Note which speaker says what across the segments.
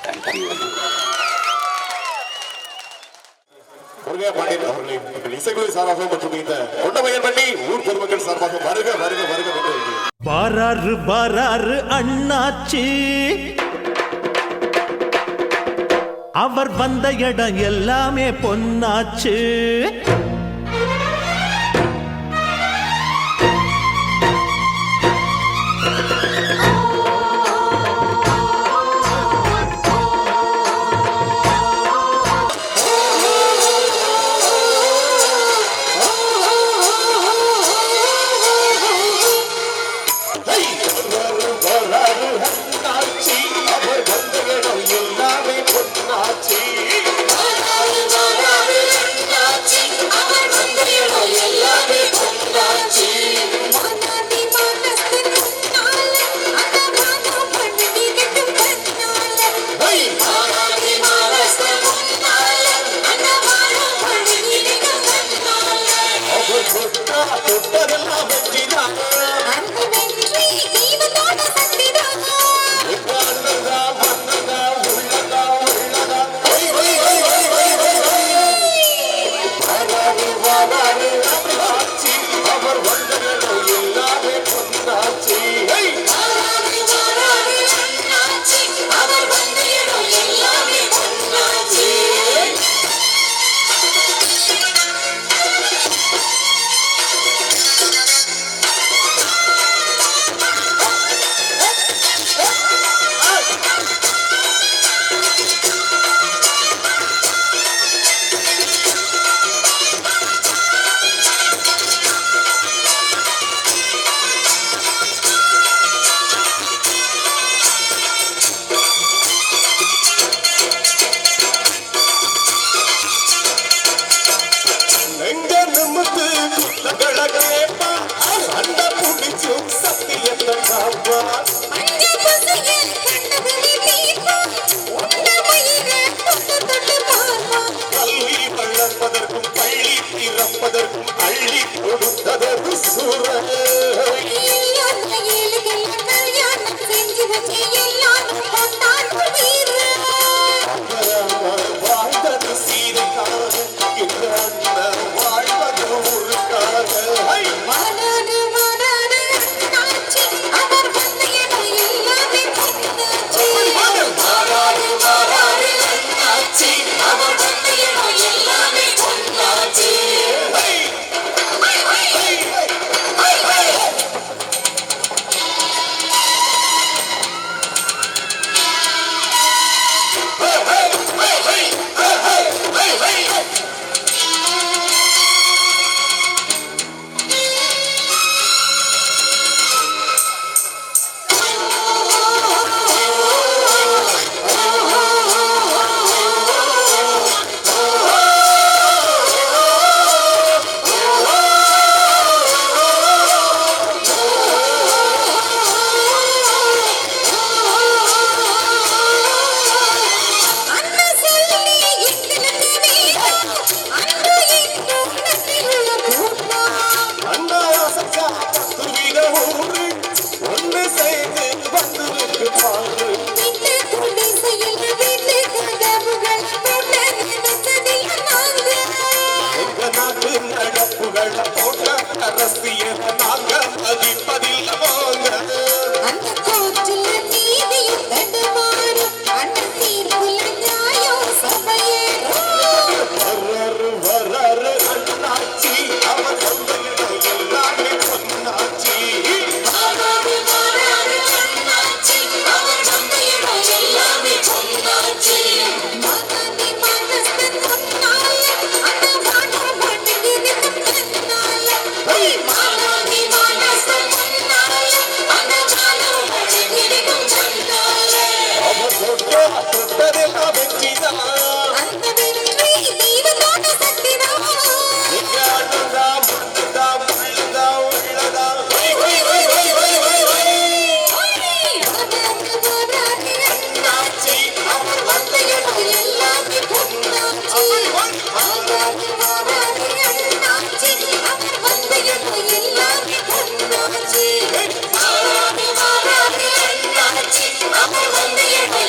Speaker 1: Thank you.
Speaker 2: Pandian அவர்களின் இசைக்குழு சார்பாக மற்றும் இந்த கொண்டமையன்பட்டி ஊர் பொதுமக்கள் சார்பாக வருக வருக வருக என்று
Speaker 3: பாராரு பாராரு அண்ணாச்சி, அவர் வந்த இடம் எல்லாமே பொன்னாச்சு.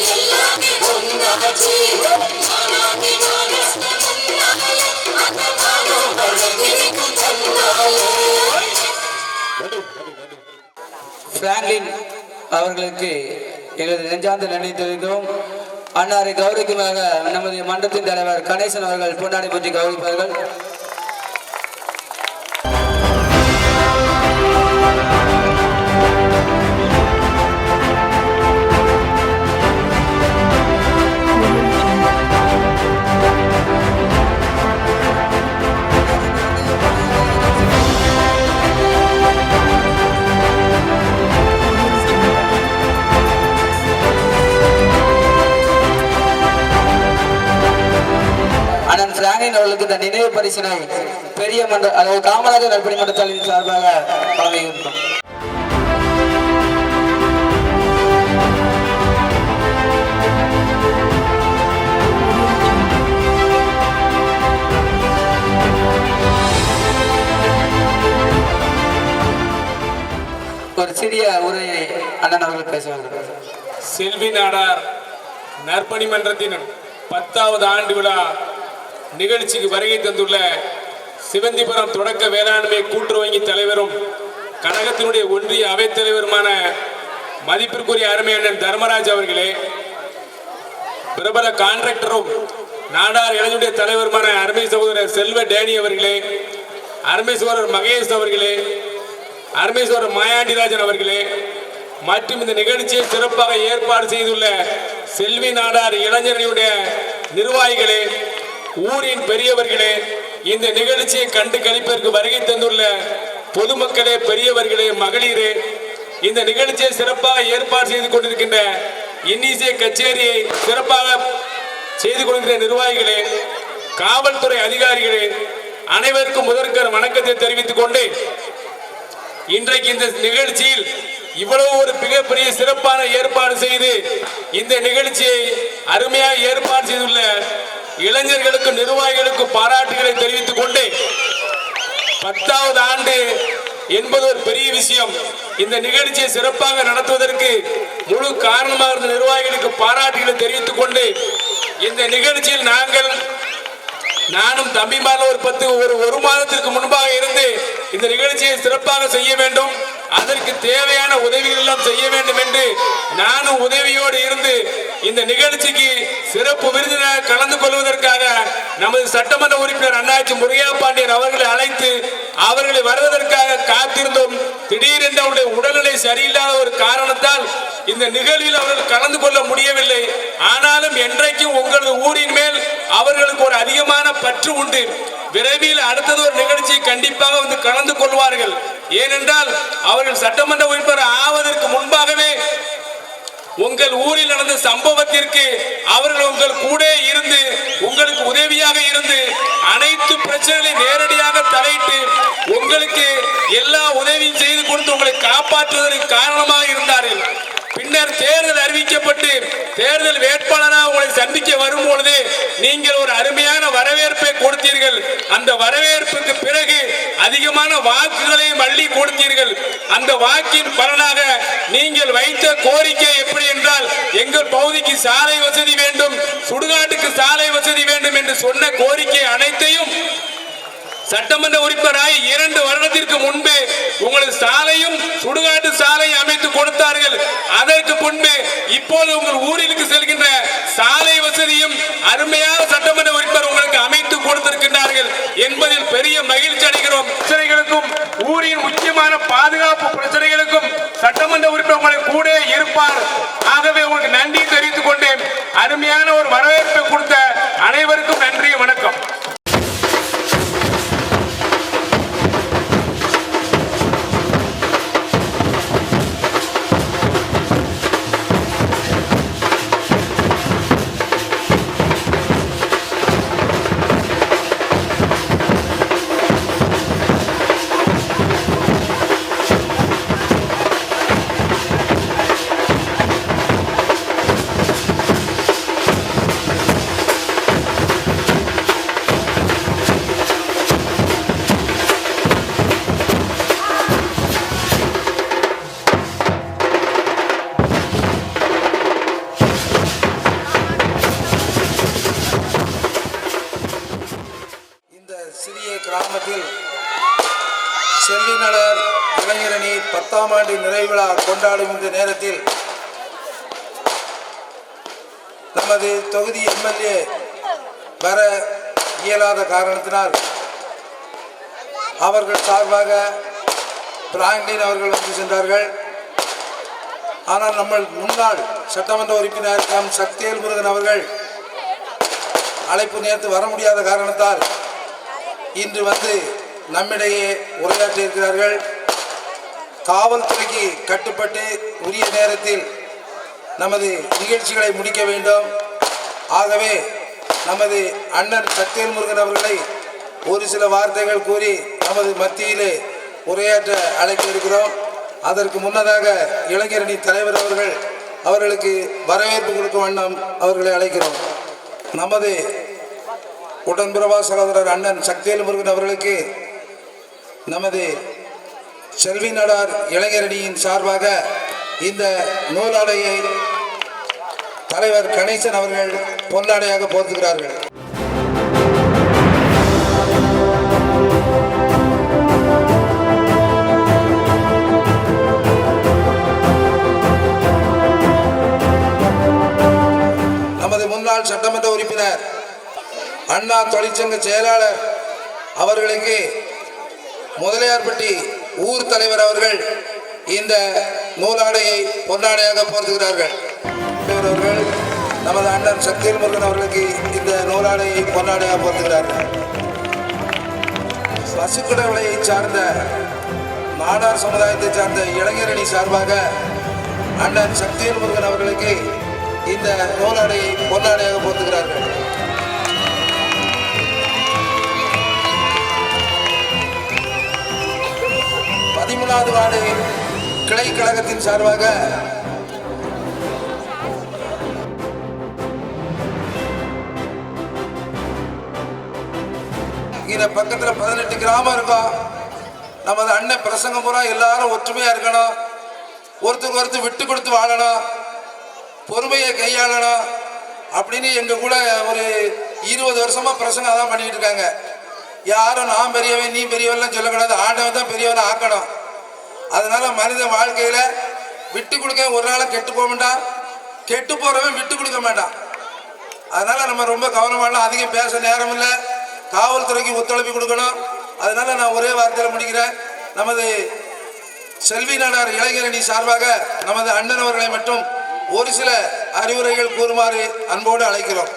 Speaker 4: எல்லாமே
Speaker 1: பிராங்க்லின் அவர்களுக்கு எங்களது நெஞ்சார்ந்த நன்றி தெரிவிக்கிறோம். அன்னாரை கௌரவிக்குமாக நமது மன்றத்தின் தலைவர் கணேசன் அவர்கள் பொன்னாடை பற்றி கௌரவிப்பார்கள். அண்ணன் பிராங்க்லின் அவர்களுக்கு இந்த நினைவு பரிசினை பெரிய மன்ற அதாவது காமராஜர் நற்பணி மன்றத்தாளின் சார்பாக வழங்குகின்றோம். ஒரு சிறிய உரையை அண்ணன் அவர்கள் பேசுவார்கள்.
Speaker 4: செல்வி நாடார் நற்பணி மன்றத்தின் 10வது ஆண்டு விழா நிகழ்ச்சிக்கு வருகை தந்துள்ள சிவந்திபுரம் தொடக்க வேளாண்மை கூட்டுறவு வங்கி தலைவரும் கழகத்தினுடைய ஒன்றிய அவைத் தலைவருமான மதிப்பிற்குரிய அருமை அண்ணன் தர்மராஜ் அவர்களே, பிரபல கான்ட்ராக்டரும் நாடார் இளைஞருடைய தலைவருமான அருமை சகோதரர் செல்வ டேனி அவர்களே, அருமை சகோதரர் மகேஷ் அவர்களே, அருமை சகோதரர் மாயாண்டிராஜன் அவர்களே மற்றும் இந்த நிகழ்ச்சியை சிறப்பாக ஏற்பாடு செய்துள்ள செல்வி நாடார் இளைஞர்களுடைய நிர்வாகிகளே, ஊரின் பெரியவர்களே, இந்த நிகழ்ச்சியை கண்டு கழிப்பதற்கு வருகை தந்துள்ள பொதுமக்களே, பெரியவர்களே, மகளிரே, இந்த நிகழ்ச்சியை சிறப்பாக ஏற்பாடு செய்து கொண்டிருக்கின்ற இன்னிசை கச்சேரியை சிறப்பாக செய்து கொண்டிருக்கிற நிர்வாகிகளே, காவல்துறை அதிகாரிகளே, அனைவருக்கும் முதற்கர் வணக்கத்தை தெரிவித்துக் கொண்டு இன்றைக்கு இந்த நிகழ்ச்சியில் இவ்வளவு ஒரு மிகப்பெரிய சிறப்பான ஏற்பாடு செய்து இந்த நிகழ்ச்சியை அருமையாக ஏற்பாடு செய்துள்ள இளைஞர்களுக்கு நிர்வாகிகளுக்கு பாராட்டுகளை தெரிவித்துக் கொண்டு 10வது ஆண்டு என்பது ஒரு பெரிய விஷயம். இந்த நிகழ்ச்சியை சிறப்பாக நடத்துவதற்கு முழு காரணமாக இருந்த நிர்வாகிகளுக்கு பாராட்டுகளை தெரிவித்துக் கொண்டு இந்த நிகழ்ச்சியில் நானும் தம்பிமால ஒரு மாதத்திற்கு முன்பாக இருந்து இந்த நிகழ்ச்சியை சிறப்பாக செய்ய வேண்டும், அதற்கு தேவையான உதவிகள் எல்லாம் செய்ய வேண்டும் என்று நானும் உதவியோடு இருந்து இந்த நிகழ்ச்சிக்கு சிறப்பு விருந்தினர் கலந்து கொள்வதற்காக நமது சட்டமன்ற உறுப்பினர் அண்ணாச்சி முருகையா பாண்டியன் அவர்களை அழைத்து அவர்களை வருவதற்காக காத்திருந்தோம். திடீரென்று அவருடைய உடல்நிலை சரியில்லாத ஒரு காரணத்தால் இந்த நிகழ்வில் அவர்கள் கலந்து கொள்ள முடியவில்லை. ஆனாலும் என்றைக்கும் உங்களது ஊரின் மேல் அவர்களுக்கு ஒரு அதிகமான பற்று உண்டு. விரைவில் அடுத்தது ஒரு நிகழ்ச்சியை கண்டிப்பாக வந்து கலந்து கொள்வார்கள். ஏனென்றால் அவர்கள் சட்டமன்ற உறுப்பினர் ஆவதற்கு முன்பாகவே உங்கள் ஊரில் நடந்த சம்பவத்திற்கு அவர்கள் உங்கள் கூட இருந்து உங்களுக்கு உதவியாக இருந்து அனைத்து பிரச்சனைகளையும் நேரடியாக தலையிட்டு உங்களுக்கு எல்லா உதவியும் செய்து கொடுத்து உங்களை காப்பாற்றுவதற்கு காரணமாக இருந்தார்கள். பின்னர் தேர்தல் அறிவிக்கப்பட்டு தேர்தல் வேட்பாளராக உங்களை சந்திக்க வரும் பொழுது நீங்கள் ஒரு அருமையான வரவேற்பை கொடுத்தீர்கள். அந்த வரவேற்புக்கு பிறகு அதிகமான வாக்குகளை அள்ளி கொடுத்தீர்கள். அந்த வாக்கின் பலனாக நீங்கள் வைத்த கோரிக்கை எப்படி என்றால், எங்கள் பகுதிக்கு சாலை வசதி வேண்டும், சுடுகாட்டுக்கு சாலை வசதி வேண்டும் என்று சொன்ன கோரிக்கை அனைத்தையும் சட்டமன்ற உறுப்பினராய் 2 வருடத்திற்கு முன்பு உங்களது சாலையும் சுடுகாட்டு சாலை அமைத்து கொடுத்தார்கள். அதற்கு முன்பு இப்போது உங்கள் ஊருக்கு செல்கின்ற சாலை வசதியும் அருமையாக சட்டமன்ற உறுப்பினர் உங்களுக்கு அமைத்து கொடுத்திருக்கின்றார்கள் என்பதில் பெரிய மகிழ்ச்சி அடைகிறோம். பிரச்சனைகளுக்கும் ஊரின் முக்கியமான பாதுகாப்பு பிரச்சனைகளுக்கும் சட்டமன்ற உறுப்பினர் உங்களை கூட இருப்பார். ஆகவே உங்களுக்கு நன்றி தெரிவித்துக் கொண்டு அருமையான ஒரு வரவேற்பை கொடுத்த அனைவருக்கும் நன்றி, வணக்கம். கிராமத்தில் செல்வி நாடார் இளைஞரணி
Speaker 5: 10ஆம் ஆண்டு நிறைவு விழா கொண்டாடும் இந்த நேரத்தில் நமது தொகுதி எம்எல்ஏ வர இயலாத காரணத்தினால் அவர்கள் சார்பாக பிராங்க்லின் அவர்கள் வந்து சென்றார்கள். ஆனால் நம்ம முன்னாள் சட்டமன்ற உறுப்பினர் சக்திவேல் முருகன் அவர்கள் அழைப்பு நேற்று வர முடியாத காரணத்தால் இன்று வந்து நம்மிடையே உரையாற்றி இருக்கிறார்கள். காவல்துறைக்கு கட்டுப்பட்டு உரிய நேரத்தில் நமது நிகழ்ச்சிகளை முடிக்க வேண்டும். ஆகவே நமது அண்ணன் சக்திவேல் முருகன் அவர்களை ஒரு சில வார்த்தைகள் கூறி நமது மத்தியிலே உரையாற்ற அழைக்க இருக்கிறோம். அதற்கு முன்னதாக இளைஞரணி தலைவர் அவர்களுக்கு வரவேற்பு கொடுக்கும் வண்ணம் அவர்களை அழைக்கிறோம். நமது உடன்பிறவா சகோதரர் அண்ணன் சக்திவேல் முருகன் அவர்களுக்கு நமது செல்வி நாடார் இளைஞரணியின் சார்பாக இந்த நூலாடையை தலைவர் கணேசன் அவர்கள் பொன்னாடையாக போர்த்துகிறார்கள். நமது முன்னாள் சட்டமன்ற உறுப்பினர் அண்ணா தொழிற்சங்க செயலாளர் அவர்களுக்கு முதலியார்பட்டி ஊர் தலைவர் அவர்கள் இந்த நூலாடையை பொன்னாடையாக போர்த்துகிறார்கள். அவர்கள் நமது அண்ணன் சக்திவேல் முருகன் அவர்களுக்கு இந்த நூலாடையை பொன்னாடையாக போர்த்துகிறார்கள். பசுக்கடவுளையை சார்ந்த நாடார் சமுதாயத்தை சார்ந்த இளைஞரணி சார்பாக அண்ணன் சக்திவேல் முருகன் அவர்களுக்கு இந்த நூலாடையை பொன்னாடையாக போர்த்துகிறார்கள். பதிமூணாவது வார்டு கிளை கழகத்தின் சார்பாக இந்த பக்கத்தில் 18 கிராமம் இருக்கும். நமது அண்ணன் பிரசங்கம் பூரா எல்லாரும் ஒற்றுமையா இருக்கணும், ஒருத்தருக்கு ஒருத்தர் விட்டு கொடுத்து வாழணும், பொறுமையை கையாளணும் அப்படின்னு எங்க கூட ஒரு 20 வருஷமா பிரசங்கம் அதான் பண்ணிட்டு இருக்காங்க. யாரும் நான் பெரியவன் நீ பெரியவன்லாம் சொல்லக்கூடாது, ஆண்டவன் தான் பெரியவனை ஆக்கணும். அதனால மனித வாழ்க்கையில விட்டு கொடுக்க ஒரு நாளும் கெட்டு போக மாட்டான், கெட்டு போறவன் விட்டு கொடுக்க மாட்டான். அதனால நம்ம ரொம்ப கவனமான, அதிகம் பேச நேரம் இல்லை, காவல்துறைக்கு ஒத்துழைப்பு கொடுக்கணும். அதனால நான் ஒரே வார்த்தையில் முடிக்கிறேன். நமது செல்வி நாடார் இளைஞரணி சார்பாக நமது அண்ணன் அவர்களை மட்டும் ஒரு சில அறிவுரைகள் கூறுமாறு அன்போடு அழைக்கிறோம்.